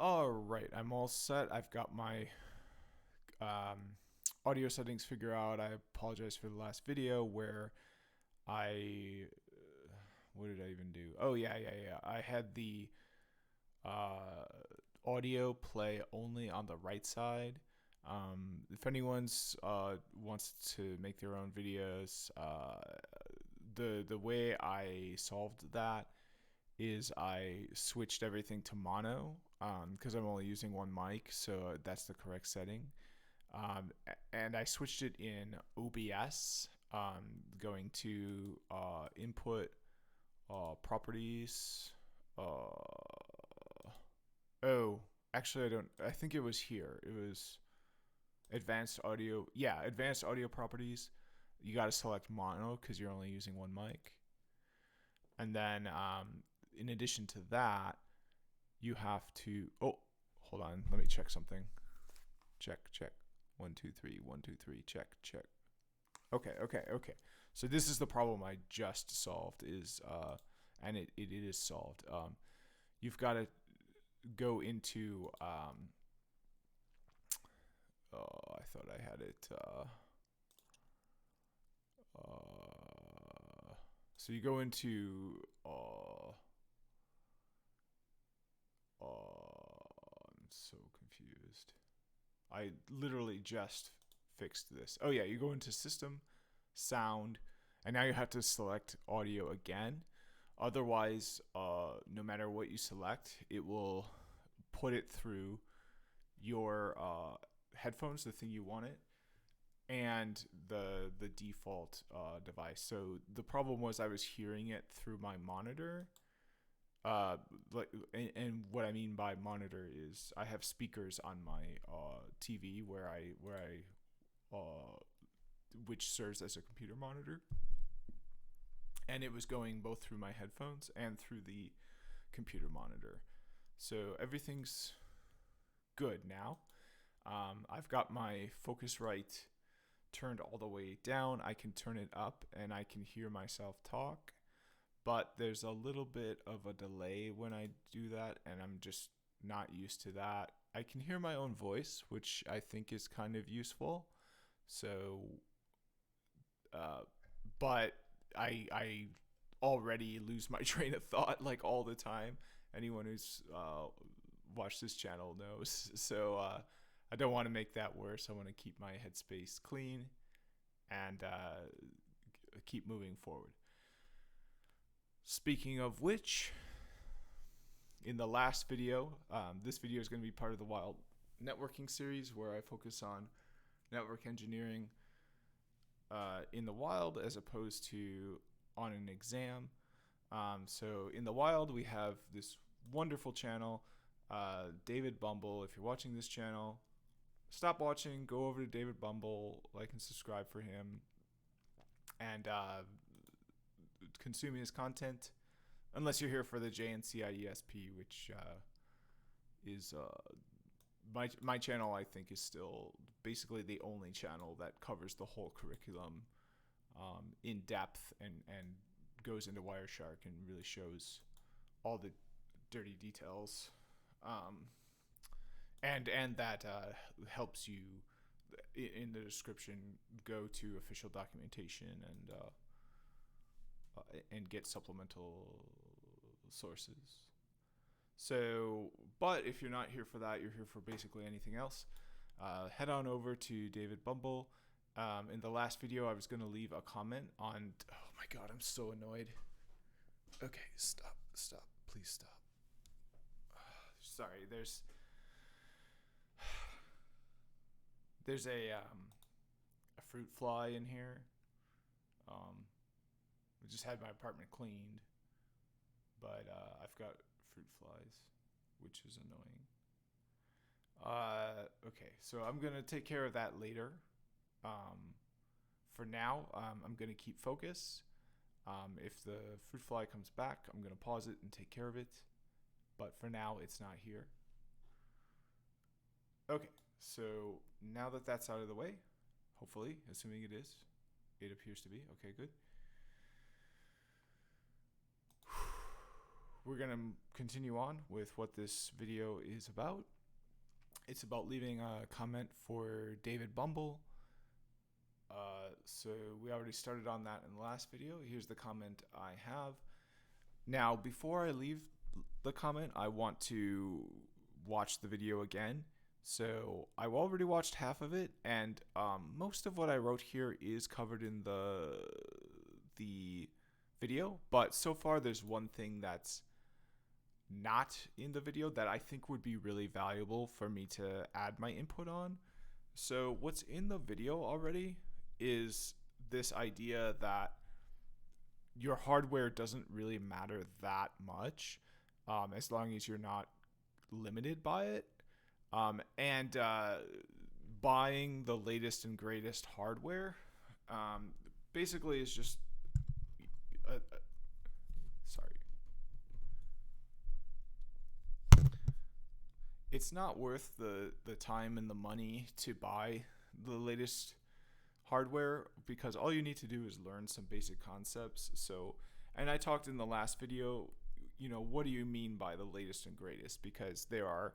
All right, I'm all set. I've got my audio settings figured out. I apologize for the last video where I what did I even do? Oh yeah. I had the uh, audio play only on the right side. If anyone's wants to make their own videos, the way I solved that is I switched everything to mono because I'm only using one mic, so that's the correct setting. And I switched it in OBS, going to input properties. Oh, actually, I don't. I think it was here. It was advanced audio. Yeah, advanced audio properties. You got to select mono because you're only using one mic. And then, in addition to that, you have to. Oh, hold on. Let me check something. Check. 1 2 3. 1 2 3. Check. Okay. So this is the problem I just solved. And it is solved. You've got to go into. Oh, I thought I had it. So you go into. I'm so confused. I literally just fixed this. Oh yeah, you go into system, sound, and now you have to select audio again. Otherwise, no matter what you select, it will put it through your headphones, the thing you want it, and the default device. So the problem was I was hearing it through my monitor. And what I mean by monitor is I have speakers on my TV uh, which serves as a computer monitor, and it was going both through my headphones and through the computer monitor. So everything's good now. I've got my Focusrite turned all the way down. I can turn it up and I can hear myself talk, but there's a little bit of a delay when I do that, and I'm just not used to that. I can hear my own voice, which I think is kind of useful. So, uh, but I already lose my train of thought like all the time. Anyone who's watched this channel knows. So I don't want to make that worse. I want to keep my headspace clean and keep moving forward. Speaking of which, in the last video, this video is going to be part of the Wild Networking series where I focus on network engineering in the wild as opposed to on an exam. So in the wild, we have this wonderful channel, David Bombal. If you're watching this channel, stop watching, go over to David Bombal, like and subscribe for him, and consuming his content. Unless you're here for the JNCIESP, which is my channel, I think, is still basically the only channel that covers the whole curriculum in depth and goes into Wireshark and really shows all the dirty details, and that helps you in the description go to official documentation and get supplemental sources. So, but if you're not here for that, you're here for basically anything else. Head on over to David Bumble. In the last video, I was going to leave a comment on. Oh my God, I'm so annoyed. Okay, stop, please stop. Sorry, there's a fruit fly in here. I just had my apartment cleaned, but I've got fruit flies, which is annoying. Okay, so I'm gonna take care of that later. For now, I'm gonna keep focus. If the fruit fly comes back, I'm gonna pause it and take care of it. But for now, it's not here. Okay, so now that that's out of the way, hopefully, assuming it is, it appears to be. Okay, good. we're going to continue on with what this video is about. It's about leaving a comment for David Bombal. So we already started on that in the last video. Here's the comment I have. Now, before I leave the comment, I want to watch the video again. So I already watched half of it, and most of what I wrote here is covered in the video. But so far, there's one thing that's not in the video that I think would be really valuable for me to add my input on. So what's in the video already is this idea that your hardware doesn't really matter that much, as long as you're not limited by it. And buying the latest and greatest hardware basically is just it's not worth the time and the money to buy the latest hardware, because all you need to do is learn some basic concepts. So, and I talked in the last video, what do you mean by the latest and greatest? Because there are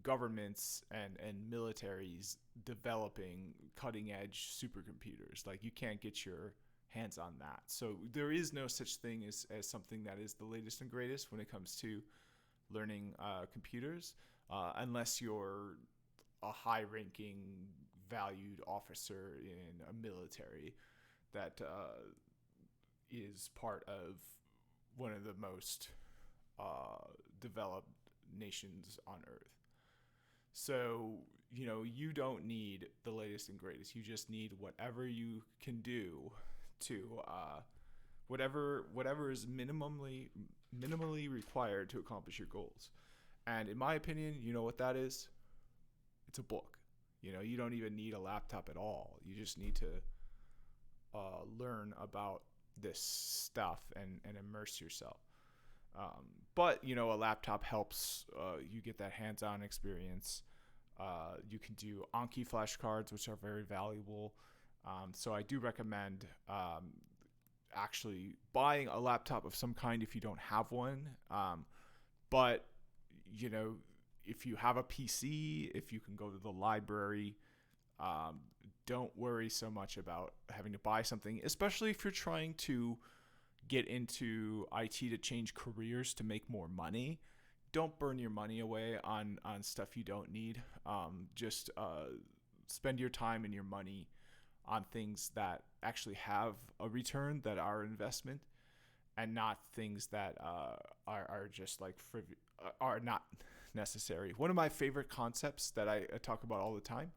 governments and militaries developing cutting edge supercomputers. Like, you can't get your hands on that. So there is no such thing as something that is the latest and greatest when it comes to learning computers, unless you're a high-ranking, valued officer in a military that is part of one of the most developed nations on Earth. So, you don't need the latest and greatest. You just need whatever you can do to whatever is minimally required to accomplish your goals. And in my opinion, you know what that is? It's a book. You don't even need a laptop at all. You just need to learn about this stuff and immerse yourself. But a laptop helps you get that hands-on experience. You can do Anki flashcards, which are very valuable. So I do recommend actually buying a laptop of some kind if you don't have one. But if you have a PC, if you can go to the library, don't worry so much about having to buy something, especially if you're trying to get into IT to change careers to make more money. Don't burn your money away on stuff you don't need. Just spend your time and your money on things that actually have a return, that are investment, and not things that are just like are not necessary. One of my favorite concepts that I talk about all the time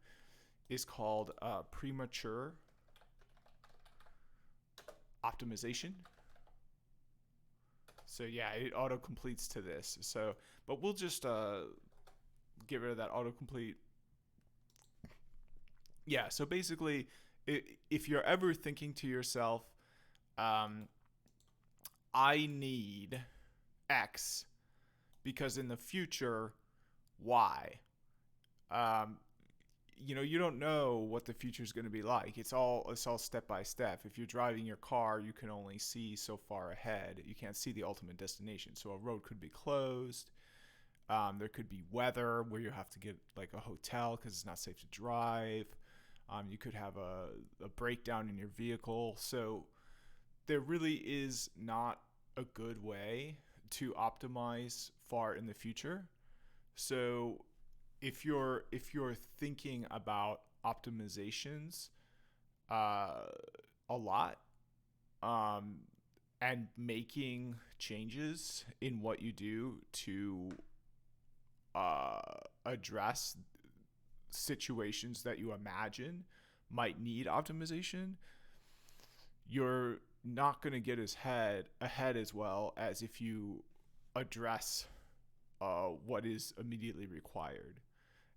is called premature optimization. So yeah, it auto completes to this. So, but we'll just get rid of that autocomplete. Yeah. So basically, if you're ever thinking to yourself, I need X because in the future, Y. You don't know what the future is going to be like. It's all step by step. If you're driving your car, you can only see so far ahead. You can't see the ultimate destination. So a road could be closed. There could be weather where you have to get like a hotel because it's not safe to drive. You could have a breakdown in your vehicle. So there really is not a good way to optimize far in the future. So if you're thinking about optimizations a lot, and making changes in what you do to address situations that you imagine might need optimization, you're not going to get ahead as well as if you address what is immediately required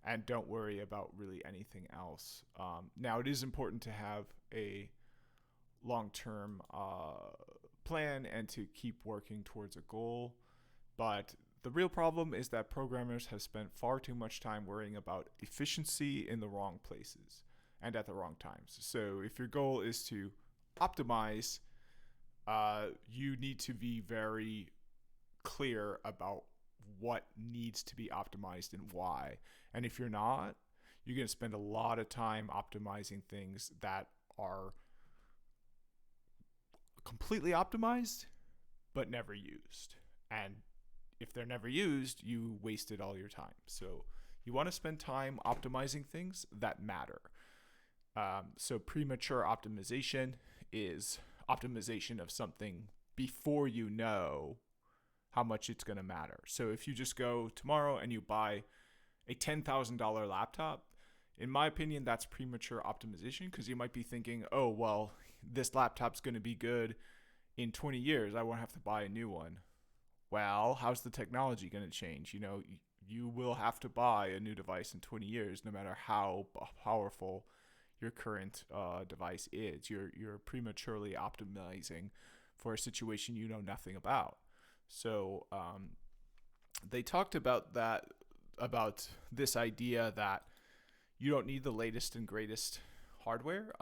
and don't worry about really anything else. Now, it is important to have a long-term plan and to keep working towards a goal, but the real problem is that programmers have spent far too much time worrying about efficiency in the wrong places and at the wrong times. So if your goal is to optimize, you need to be very clear about what needs to be optimized and why. And if you're not, you're going to spend a lot of time optimizing things that are completely optimized but never used. And if they're never used, you wasted all your time. So you want to spend time optimizing things that matter. So premature optimization is optimization of something before you know how much it's going to matter. So if you just go tomorrow and you buy a $10,000 laptop, in my opinion, that's premature optimization, because you might be thinking, oh, well, this laptop's going to be good in 20 years. I won't have to buy a new one. Well, how's the technology going to change? You know, you will have to buy a new device in 20 years, no matter how powerful your current device is. You're prematurely optimizing for a situation you know nothing about. So they talked about this idea that you don't need the latest and greatest hardware.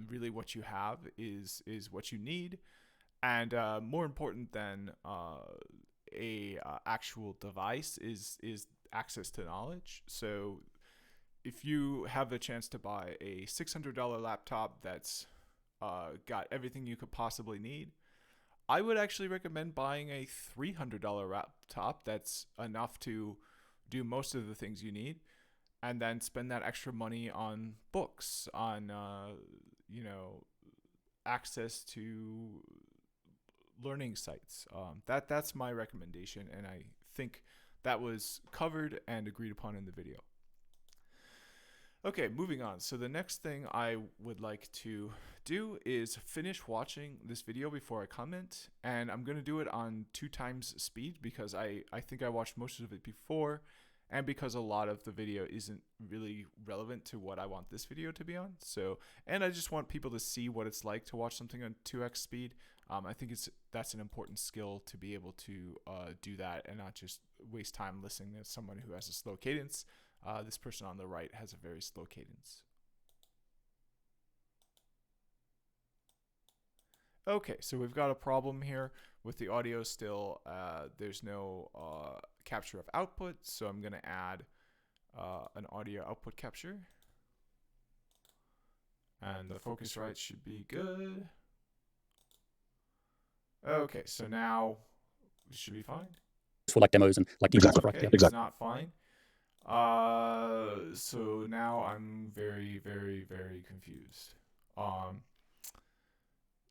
Really, what you have is what you need, and more important than a actual device is access to knowledge. So if you have the chance to buy a $600 laptop that's got everything you could possibly need, I would actually recommend buying a $300 laptop that's enough to do most of the things you need, and then spend that extra money on books, on access to learning sites. That's my recommendation, and I think that was covered and agreed upon in the video. Okay, moving on. So the next thing I would like to do is finish watching this video before I comment, and I'm going to do it on 2 times speed because I think I watched most of it before, and because a lot of the video isn't really relevant to what I want this video to be on. So, and I just want people to see what it's like to watch something on 2x speed. I think that's an important skill to be able to do that and not just waste time listening to someone who has a slow cadence. This person on the right has a very slow cadence. Okay, so we've got a problem here with the audio still. There's no capture of output, so I'm going to add an audio output capture. And the Focusrite should be good. Okay, so now it should be fine. For like demos and like exactly. Okay, it's not fine. So now I'm very, very, very confused.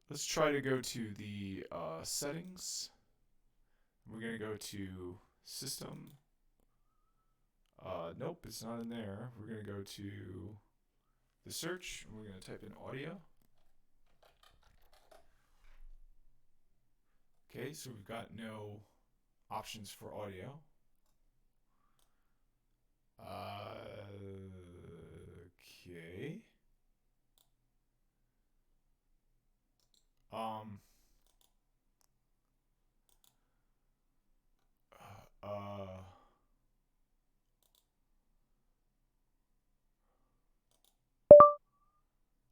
Let's try to go to the settings. We're gonna go to system. Nope, it's not in there. We're gonna go to the search. And we're gonna type in audio. Okay, so we've got no options for audio. Okay.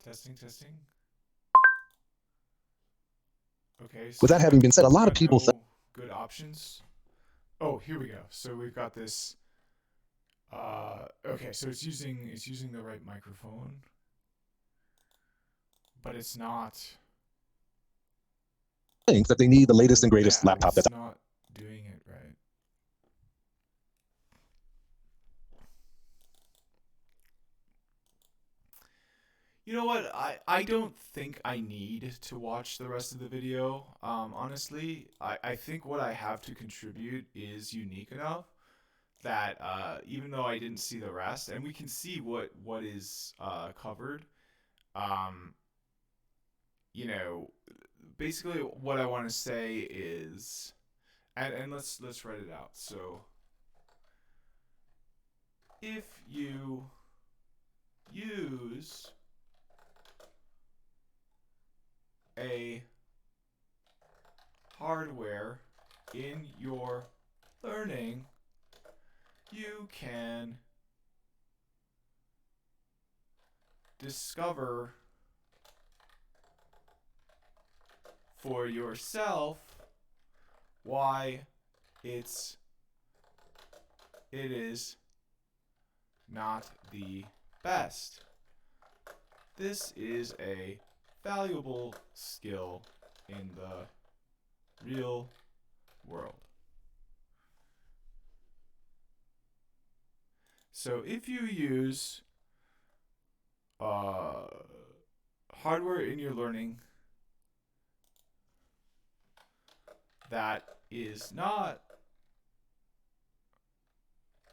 Testing. Okay. So with that having been said, a lot of people say good options. Oh, here we go. So we've got this. Okay, so it's using the right microphone, but it's not. think that they need the latest and greatest laptop. It's not doing it right. You know what? I don't think I need to watch the rest of the video. Honestly, I think what I have to contribute is unique enough that even though I didn't see the rest, and we can see what is covered, basically what I want to say is, and let's write it out. So if you use a hardware in your learning, you can discover for yourself why it is not the best. This is a valuable skill in the real world. So if you use hardware in your learning that is not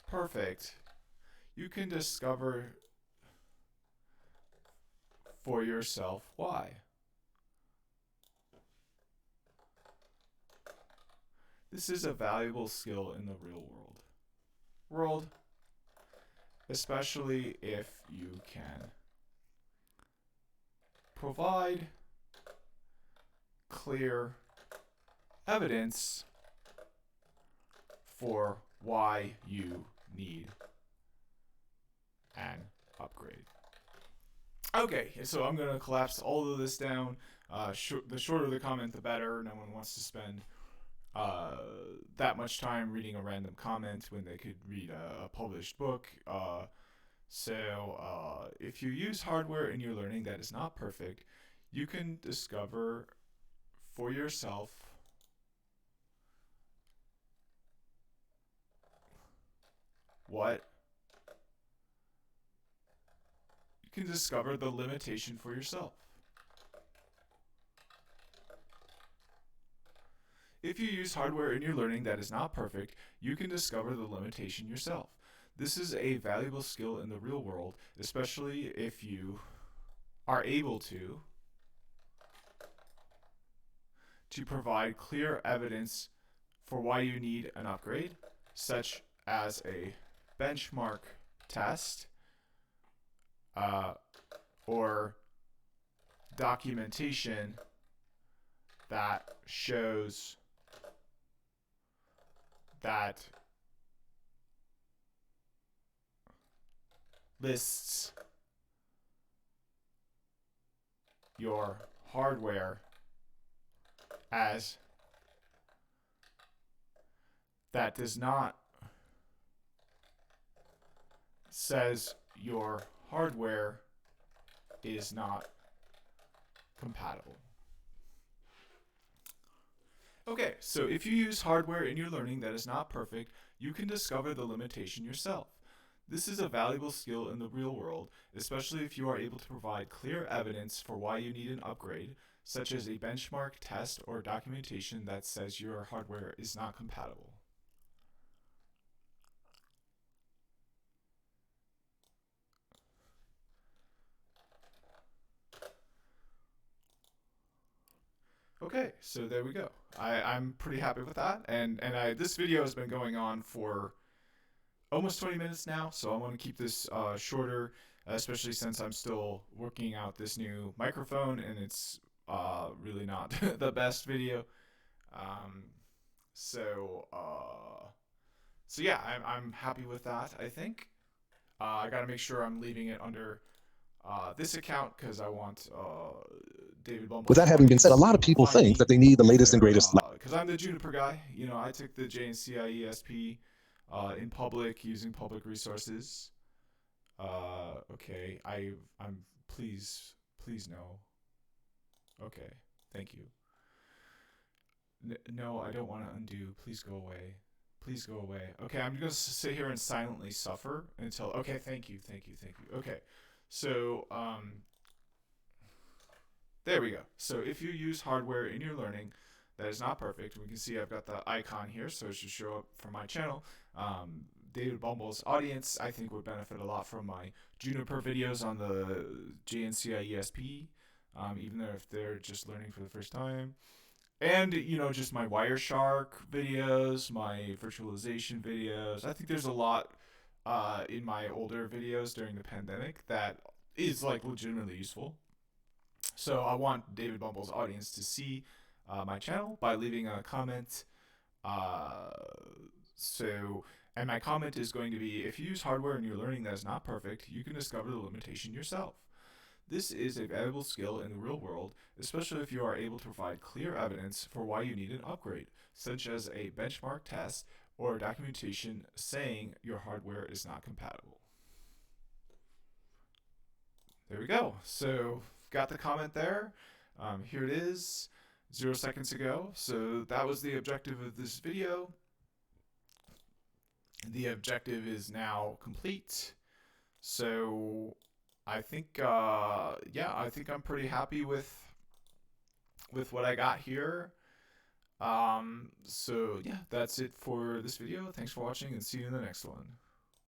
perfect, you can discover for yourself why. This is a valuable skill in the real world, especially if you can provide clear evidence for why you need an upgrade. Okay, so I'm going to collapse all of this down. The shorter the comment, the better. No one wants to spend that much time reading a random comment when they could read a published book. So if you use hardware in your learning that is not perfect, you can discover for yourself you can discover the limitation for yourself. If you use hardware in your learning that is not perfect, you can discover the limitation yourself. This is a valuable skill in the real world, especially if you are able to provide clear evidence for why you need an upgrade, such as a benchmark test or documentation that shows that lists your hardware as that does not says your hardware is not compatible. Okay, so if you use hardware in your learning that is not perfect, you can discover the limitation yourself. This is a valuable skill in the real world, especially if you are able to provide clear evidence for why you need an upgrade, such as a benchmark test or documentation that says your hardware is not compatible. Okay, so there we go. I'm pretty happy with that, and this video has been going on for almost 20 minutes now, so I want to keep this shorter, especially since I'm still working out this new microphone, and it's really not the best video. So yeah, I'm happy with that, I think. I got to make sure I'm leaving it under this account because I want David Bombal. With that having been said, a lot of people think that they need the latest and greatest. Because I'm the Juniper guy. You know, I took the JNCI ESP in public using public resources. Okay, I'm please no. Okay, thank you. No, I don't want to undo. Please go away. Please go away. Okay, I'm going to sit here and silently suffer until... Okay, thank you. Okay, so, there we go. So if you use hardware in your learning that is not perfect, we can see I've got the icon here, so it should show up for my channel. David Bumbal's audience, I think, would benefit a lot from my Juniper videos on the JNCI ESP, even though if they're just learning for the first time. And, you know, just my Wireshark videos, my virtualization videos. I think there's a lot in my older videos during the pandemic that is, like, legitimately useful. So I want David Bumbal's audience to see my channel by leaving a comment. And my comment is going to be, if you use hardware in your learning that is not perfect, you can discover the limitation yourself. This is a valuable skill in the real world, especially if you are able to provide clear evidence for why you need an upgrade, such as a benchmark test or documentation saying your hardware is not compatible. There we go. So got the comment there. Here it is, 0 seconds ago. So that was the objective of this video. The objective is now complete. So I think, I think I'm pretty happy with what I got here. So yeah, that's it for this video. Thanks for watching, and see you in the next one.